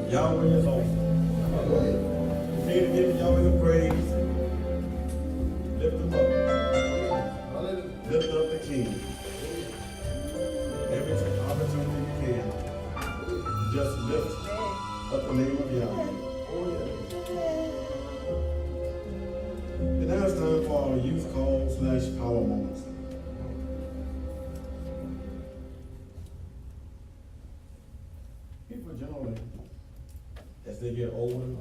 Yahweh is awesome. Continue to give Yahweh the praise. Lift him up. Lift up the King. Every opportunity you can, just lift up the name of Yahweh. And now it's time for our youth call / power moments. People generally, as they get older,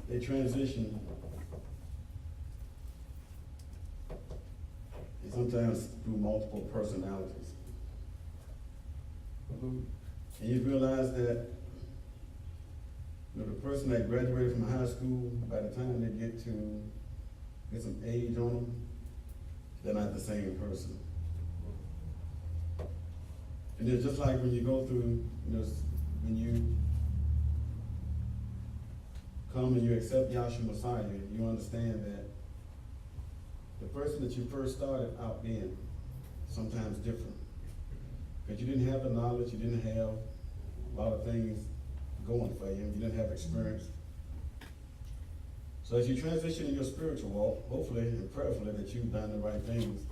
they transition, and sometimes through multiple personalities. And you realize that the person that graduated from high school, by the time they get some age on them, they're not the same person. And it's just like when you go through, when you come and you accept Yahshua Messiah, you understand that the person that you first started out being sometimes different. Because you didn't have the knowledge, you didn't have a lot of things going for you, you didn't have experience. So as you transition in your spiritual walk, hopefully and prayerfully that you've done the right things.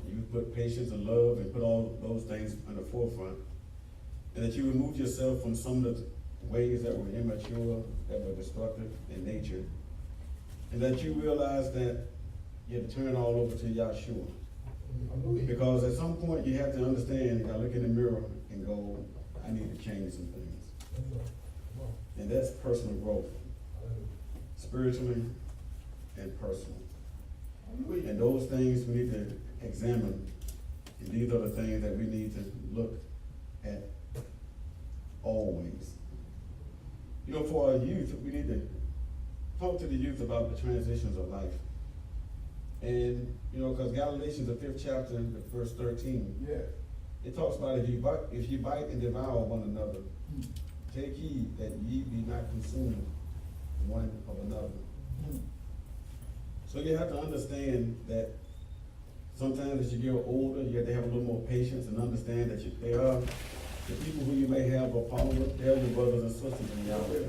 You put patience and love and put all those things on the forefront. And that you remove yourself from some of the ways that were immature, that were destructive in nature. And that you realize that you have to turn it all over to Yahshua. Because at some point you have to understand, you gotta look in the mirror and go, I need to change some things. And that's personal growth, spiritually and personally. And those things we need to examine, and these are the things that we need to look at always. For our youth, we need to talk to the youth about the transitions of life. And, because Galatians, the 5th chapter, verse 13, it talks about if you bite and devour one another, take heed that ye be not consumed one of another. So you have to understand that sometimes as you get older, you have to have a little more patience and understand that they are the people who you may have a problem with, they're your brothers and sisters in Yahweh.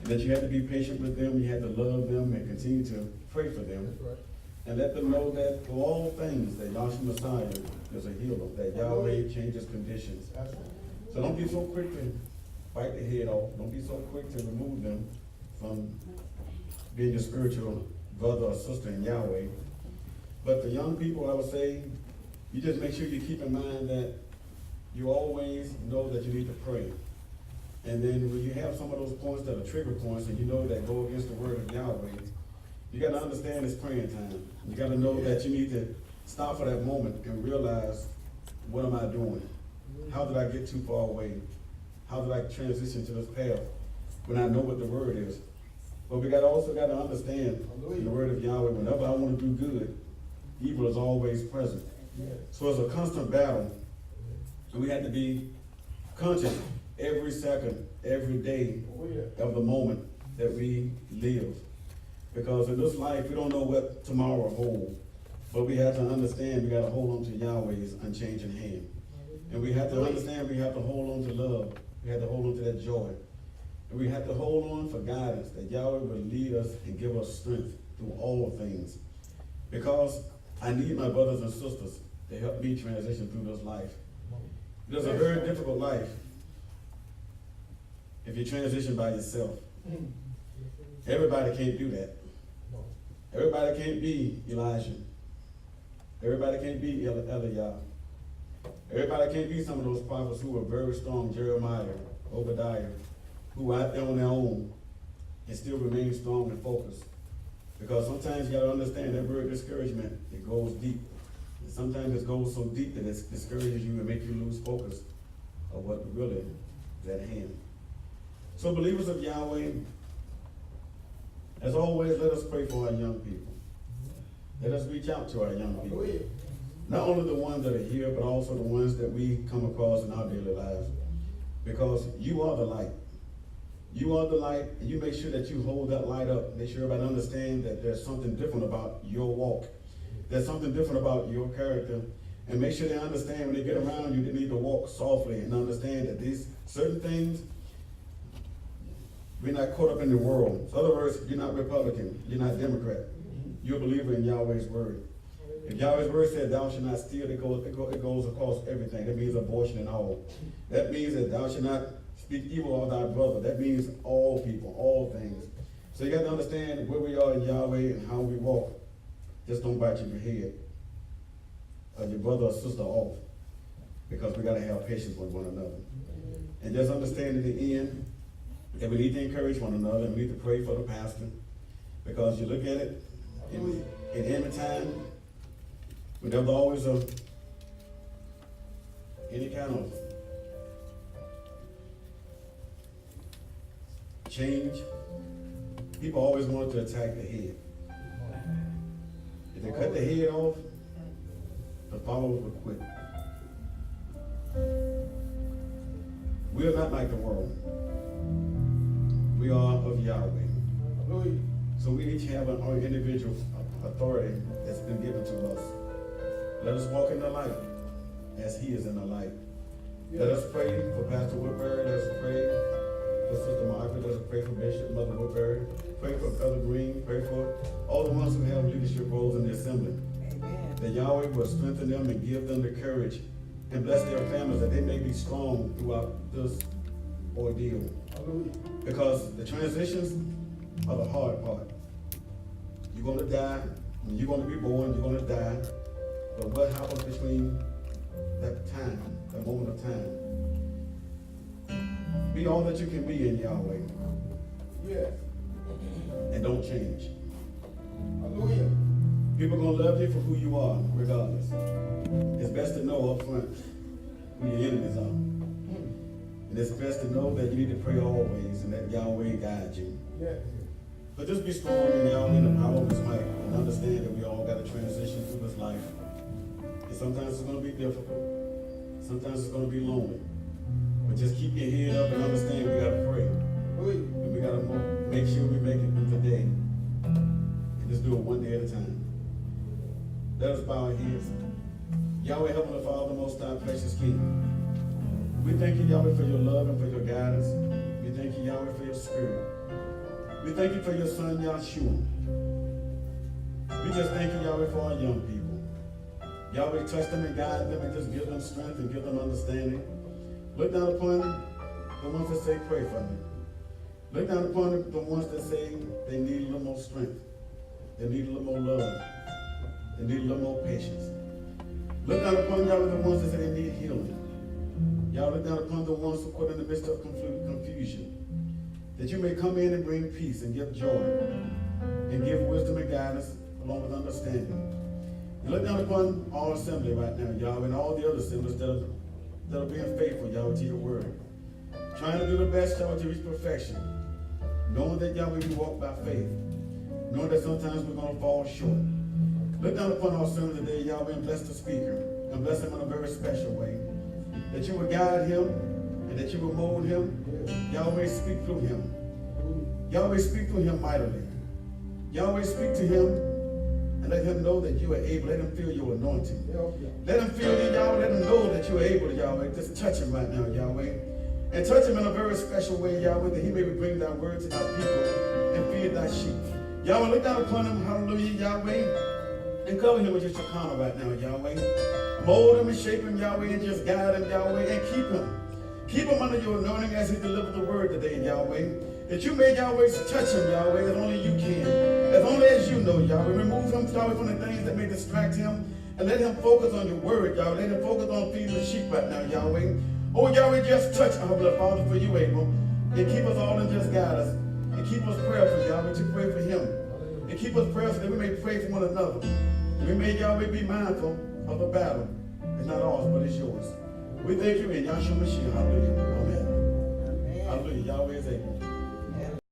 And that you have to be patient with them, you have to love them and continue to pray for them. And let them know that for all things, that Yahshua Messiah is a healer, that Yahweh changes conditions. So don't be so quick to bite the head off. Don't be so quick to remove them from being your spiritual brother or sister in Yahweh. But for young people, I would say, you just make sure you keep in mind that you always know that you need to pray. And then when you have some of those points that are trigger points and you know that go against the word of Yahweh, you got to understand it's praying time. You got to know that you need to stop for that moment and realize, what am I doing? How did I get too far away? How did I transition to this path when I know what the word is? But we also got to understand in the word of Yahweh, whenever I want to do good, evil is always present. So it's a constant battle. And we have to be conscious every second, every day of the moment that we live. Because in this life, we don't know what tomorrow holds. But we have to understand we got to hold on to Yahweh's unchanging hand. And we have to understand we have to hold on to love. We have to hold on to that joy. And we have to hold on for guidance, that Yahweh will lead us and give us strength through all things. Because I need my brothers and sisters to help me transition through this life. It's a very difficult life if you transition by yourself. Everybody can't do that. Everybody can't be Elijah. Everybody can't be Eliah. Everybody can't be some of those prophets who were very strong, Jeremiah, Obadiah, who were out there on their own and still remain strong and focused. Because sometimes you got to understand that word discouragement, it goes deep. And sometimes it goes so deep that it discourages you and makes you lose focus of what really is at hand. So believers of Yahweh, as always, let us pray for our young people. Let us reach out to our young people. Not only the ones that are here, but also the ones that we come across in our daily lives. Because you are the light. You are the light, and you make sure that you hold that light up. Make sure everybody understands that there's something different about your walk. There's something different about your character. And make sure they understand when they get around you, they need to walk softly and understand that these certain things, we're not caught up in the world. So in other words, you're not Republican, you're not Democrat. You're a believer in Yahweh's word. If Yahweh's word says thou shalt not steal, it goes across everything. That means abortion and all. That means that thou shalt not speak evil of thy brother. That means all people, all things. So you got to understand where we are in Yahweh and how we walk. Just don't bite your head or your brother or sister off, because we got to have patience with one another. And just understand in the end that we need to encourage one another, and we need to pray for the pastor, because you look at it in any time, when there's always any kind of change, people always want to attack the head. If they cut the head off, the followers will quit. We are not like the world. We are of Yahweh. So we each have our individual authority that's been given to us. Let us walk in the light as he is in the light. Let us pray for Pastor Woodbury. Let us pray for Sister Margaret. Let us pray for Bishop Mother Woodbury. Pray for Brother Green. Pray for all the ones who have leadership roles in the assembly. Amen. That Yahweh will strengthen them and give them the courage and bless their families, that they may be strong throughout this ordeal. Hallelujah. Because the transitions are the hard part. You're going to die. When you're going to be born, you're going to die. But what happens between that time, that moment of time? Be all that you can be in Yahweh. Yes. And don't change. Hallelujah. People are going to love you for who you are, regardless. It's best to know up front who your enemies are. And it's best to know that you need to pray always and that Yahweh guide you. Yes. But just be strong in Yahweh and the power of his might, and understand that we all got to transition through this life. And sometimes it's going to be difficult. Sometimes it's going to be lonely. But just keep your head up and understand we got to pray. And we got to make sure we make it through the day. And just do it one day at a time. Let us bow our heads. Yahweh, Heavenly Father, Most High, Precious King. We thank you, Yahweh, for your love and for your guidance. We thank you, Yahweh, for your spirit. We thank you for your son, Yahshua. We just thank you, Yahweh, for our young people. Yahweh, touch them and guide them and just give them strength and give them understanding. Look down upon the ones that say, pray for me. Look down upon the ones that say they need a little more strength. They need a little more love. They need a little more patience. Look down upon, Yahweh, the ones that say they need healing. Yahweh, look down upon the ones who put in the midst of confusion. That you may come in and bring peace and give joy and give wisdom and guidance along with understanding. And look down upon our assembly right now, Yahweh, and all the other assemblies that are being faithful, Yahweh, to your word. Trying to do the best, Yahweh, to reach perfection. Knowing that, Yahweh, we walk by faith. Knowing that sometimes we're going to fall short. Look down upon our assembly today, Yahweh, and bless the speaker. And bless him in a very special way. That you will guide him and that you will mold him. Yahweh, speak through him. Yahweh, speak through him mightily. Yahweh, speak to him and let him know that you are able. Let him feel your anointing. Let him feel you, Yahweh. Let him know that you are able, Yahweh. Just touch him right now, Yahweh. And touch him in a very special way, Yahweh, that he may bring thy word to thy people and feed thy sheep. Yahweh, look down upon him, hallelujah, Yahweh, and cover him with your Shekinah right now, Yahweh. Mold him and shape him, Yahweh, and just guide him, Yahweh, and keep him. Keep him under your anointing as he delivers the word today, Yahweh. That you may, Yahweh, touch him, Yahweh, as only you can. As only as you know, Yahweh. Remove him, Yahweh, from the things that may distract him. And let him focus on your word, Yahweh. Let him focus on feeding the sheep right now, Yahweh. Oh, Yahweh, just touch our Heavenly Father, for you able. And keep us all and just guide us. And keep us prayerful, Yahweh, to pray for him. And keep us prayerful that we may pray for one another. And we may, Yahweh, be mindful of the battle. It's not ours, but it's yours. We thank you in Yahshua Mashiach. Hallelujah. Amen. Hallelujah. Yahweh is able.